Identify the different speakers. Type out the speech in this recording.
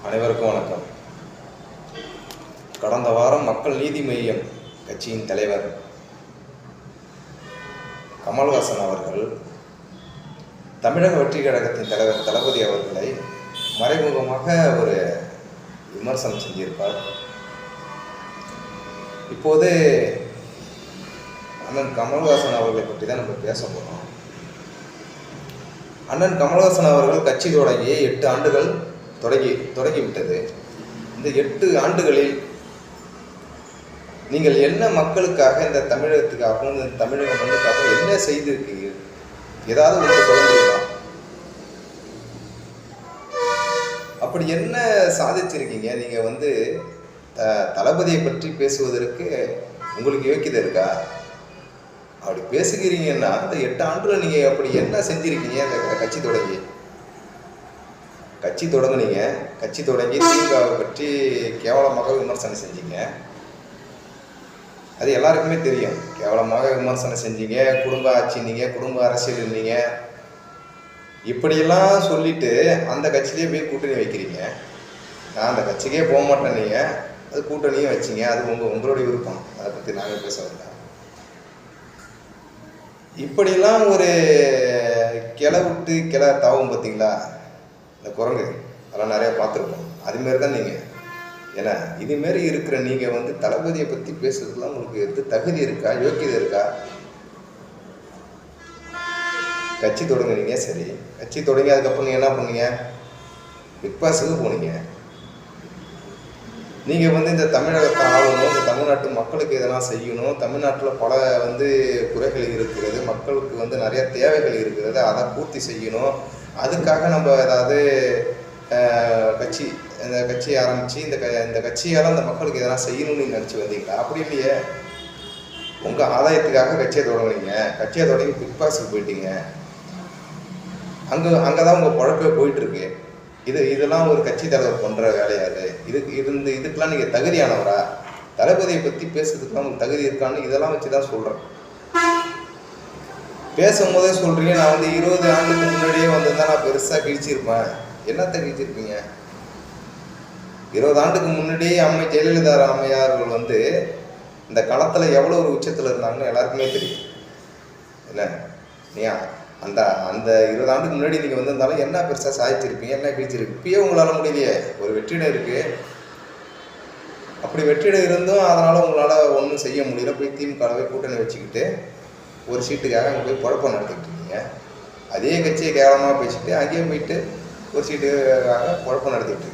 Speaker 1: அனைவருக்கும் வணக்கம். கடந்த வாரம் மக்கள் நீதி மய்யம் கட்சியின் தலைவர் கமல்ஹாசன் அவர்கள் தமிழக வெற்றி கழகத்தின் தலைவர் தளபதி அவர்களை மறைமுகமாக ஒரு விமர்சனம் செஞ்சிருப்பார். இப்போது அண்ணன் கமல்ஹாசன் அவர்களை பற்றி தான் நம்ம பேச போகிறோம். அண்ணன் கமல்ஹாசன் அவர்கள் கட்சி தொடங்கி 8 ஆண்டுகள் தொடங்கிவிட்டது. இந்த 8 ஆண்டுகளில் நீங்கள் என்ன மக்களுக்காக, இந்த தமிழகத்துக்காகவும் இந்த தமிழக மண்ணுக்காக என்ன செய்திருக்கீர்கள்? ஏதாவது ஒன்று சொல்ல முடியுமா? அப்படி என்ன சாதிச்சிருக்கீங்க? நீங்கள் தளபதியை பற்றி பேசுவதற்கு உங்களுக்கு யோக்கியதை இருக்கா? அப்படி பேசுகிறீங்கன்னா இந்த 8 ஆண்டுல நீங்கள் அப்படி என்ன செஞ்சிருக்கீங்க? இந்த கட்சி தொடங்குனீங்க. கட்சி தொடங்கி திமுகவை பற்றி கேவலமாக விமர்சனம் செஞ்சீங்க. அது எல்லாருக்குமே தெரியும். கேவலமாக விமர்சனம் செஞ்சீங்க, குடும்ப ஆட்சினீங்க, குடும்ப அரசியல் இருந்தீங்க, இப்படியெல்லாம் சொல்லிட்டு அந்த கட்சியிலே போய் கூட்டணி வைக்கிறீங்க. நான் அந்த கட்சிக்கே போக மாட்டேன், நீங்கள் அது கூட்டணியும் வச்சிங்க. அது உங்களுடைய விருப்பம், அதை பற்றி நாங்கள் பேச வரல. இப்படிலாம் ஒரு கிளை தாவும் பார்த்தீங்களா, இந்த குரங்கு அதெல்லாம் நிறையா பார்த்துருப்போம். அதுமாரி தான் நீங்கள். ஏன்னா இதுமாரி இருக்கிற நீங்கள் தளபதியை பற்றி பேசுறதுலாம் உங்களுக்கு தகுதி இருக்கா, யோக்கியதை இருக்கா? கட்சி தொடங்குனீங்க, சரி. கட்சி தொடங்கி அதுக்கப்புறம் நீங்கள் என்ன பண்ணீங்க? பிக் பாஸுக்கு போனீங்க. நீங்கள் இந்த தமிழகத்தை ஆளணும், இந்த தமிழ்நாட்டு மக்களுக்கு இதெல்லாம் செய்யணும், தமிழ்நாட்டில் பல குறைகள் இருக்கிறது, மக்களுக்கு நிறைய தேவைகள் இருக்கிறது, அதை பூர்த்தி செய்யணும். அதுக்காக நம்ம ஏதாவது இந்த கட்சியை ஆரம்பித்து இந்த கட்சியால் அந்த மக்களுக்கு எதனா செய்யணும்னு நீங்கள் நினச்சி வந்தீங்களா? அப்படி இல்லையே. உங்கள் ஆதாயத்துக்காக கட்சியை தொடங்குனீங்க. கட்சியை தொடங்கி பிக் பாஸுக்கு போயிட்டீங்க. அங்கே தான் உங்கள் பழக்கமே போயிட்டுருக்கு. இதெல்லாம் ஒரு கட்சி தலைவர் பண்ணுற வேலையாது. இதுக்கெல்லாம் நீங்கள் தகுதியானவரா? தளபதியை பற்றி பேசுறதுக்கெல்லாம் உங்களுக்கு தகுதி இருக்கான்னு இதெல்லாம் வச்சு தான் சொல்கிறேன். பேசும்போதே சொல்கிறீங்க, நான் 20 ஆண்டுக்கு முன்னாடியே வந்திருந்தா நான் பெருசாக கிழிச்சிருப்பேன். என்னத்தை கிழிச்சிருப்பீங்க? 20 ஆண்டுக்கு முன்னாடியே அம்மை ஜெயலலிதா அம்மையார்கள் இந்த களத்தில் எவ்வளோ ஒரு உச்சத்தில் இருந்தாங்கன்னு எல்லாருக்குமே தெரியும். என்ன நீ அந்த 20 ஆண்டுக்கு முன்னாடி நீங்கள் வந்திருந்தாலும் என்ன பெருசாக சாதிச்சிருப்பீங்க, என்ன கிழிச்சிருக்கு? இப்பயே உங்களால் முடியலையே. ஒரு வெற்றிடம் இருக்குது. அப்படி வெற்றிடம் இருந்தும் அதனால் உங்களால் ஒன்றும் செய்ய முடியல. போய் திமுகவை கூட்டணி வச்சுக்கிட்டு ஒரு சீட்டுக்காக அங்கே போய் குழப்பம் நடத்திக்கிட்டு இருக்கீங்க. அதே கட்சியை கேவலமாக பேசிட்டு அங்கேயே போயிட்டு ஒரு சீட்டுக்காக குழப்பம் நடத்திக்கிட்டு இருக்கீங்க.